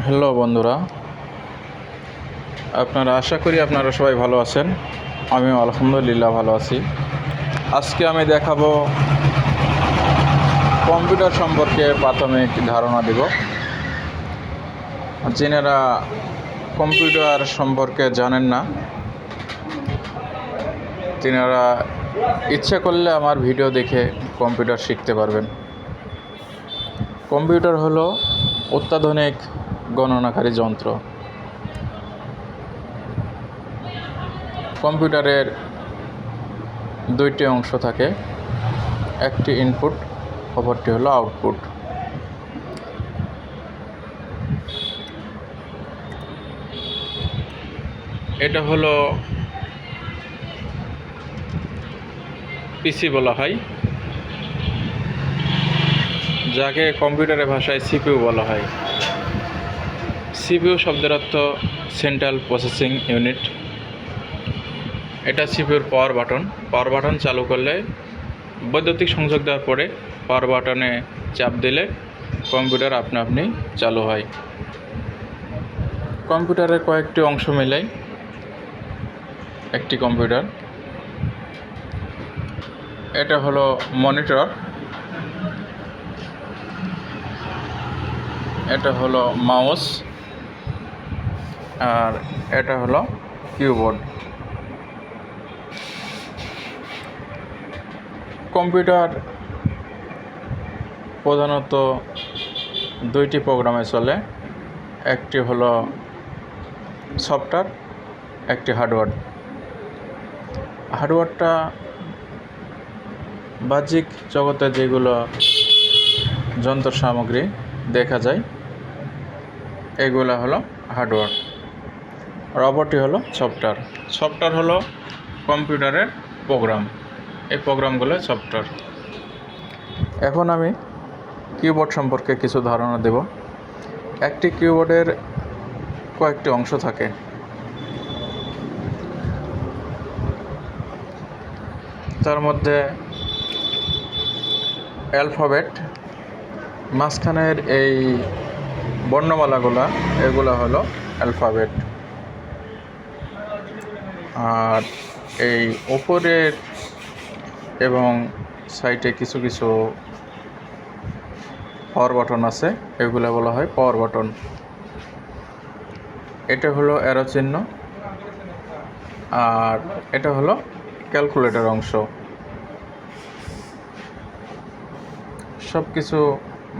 Hello বন্ধুরা, আশা করি আপনারা সবাই ভালো আছেন। আমিও আলহামদুলিল্লাহ ভালো আছি। আজকে আমি দেখাবো কম্পিউটার সম্পর্কে প্রাথমিক ধারণা দেব। যিনারা কম্পিউটার সম্পর্কে জানেন না, তিনারা ইচ্ছা করলে আমার ভিডিও দেখে কম্পিউটার শিখতে পারবেন। কম্পিউটার হলো অত্যাধুনিক গণনাকারী যন্ত্র। কম্পিউটারের দুইটি অংশ থাকে, একটি ইনপুট, অপরটি হলো আউটপুট। এটা হলো পিসি বলা হয়, যাকে কম্পিউটারের ভাষায় সিপিইউ বলা হয়। সিপিইউ শব্দের অর্থ সেন্ট্রাল প্রসেসিং ইউনিট। এটা সিপিইউর পাওয়ার বাটন। পাওয়ার বাটন চালু করলে, বৈদ্যুতিক সংযোগ দেওয়ার পরে পাওয়ার বাটনে চাপ দিলে কম্পিউটার আপনি চালু হয়। কম্পিউটারের কয়েকটি অংশ মিলাই একটি কম্পিউটার। এটা হলো মনিটর, এটা হলো মাউস, আর এটা হলো কিবোর্ড। কম্পিউটার প্রধানত দুইটি প্রোগ্রামে চলে, একটি হলো সফটওয়্যার, একটি হার্ডওয়্যার। হার্ডওয়্যারটা বাহ্যিক জগতে যেগুলো যন্ত্র সামগ্রী দেখা যায়, এগুলো হলো হার্ডওয়্যার। আর অপরটি হলো সফটওয়্যার। সফটওয়্যার হলো কম্পিউটারের প্রোগ্রাম। এই প্রোগ্রামগুলো সফটওয়্যার। এখন আমি কিবোর্ড সম্পর্কে কিছু ধারণা দেব। একটি কিবোর্ডের কয়েকটি অংশ থাকে। তার মধ্যে অ্যালফাবেট, মাঝখানের এই বর্ণমালাগুলা, এগুলো হলো অ্যালফাবেট। আর এই ওপরের এবং সাইডে কিছু কিছু পাওয়ার বাটন আছে, এগুলো বলা হয় পাওয়ার বাটন। এটা হলো অ্যারো চিহ্ন, আর এটা হলো ক্যালকুলেটর অংশ। সব কিছু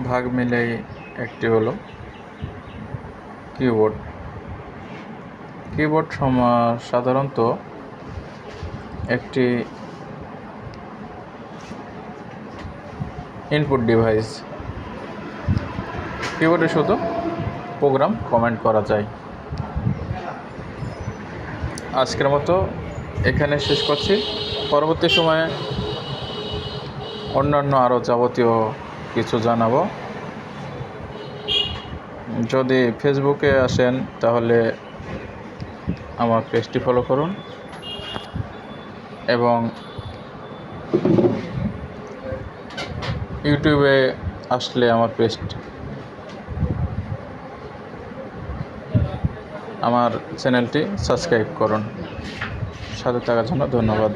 ভাগ মিলেই একটি হলো কিবোর্ড। কিবোর্ড সাধারণত একটি ইনপুট ডিভাইস। কিবোর্ডে শুধু প্রোগ্রাম কমেন্ট করা যায়। আজকের মতো এখানে শেষ করছি। পরবর্তী সময়ে অন্যান্য আরও যাবতীয় কিছু জানাবো। যদি ফেসবুকে আসেন তাহলে আমার পেজটি ফলো করুন, এবং ইউটিউবে আসলে আমার চ্যানেলটি সাবস্ক্রাইব করুন। সাথে থাকার জন্য ধন্যবাদ।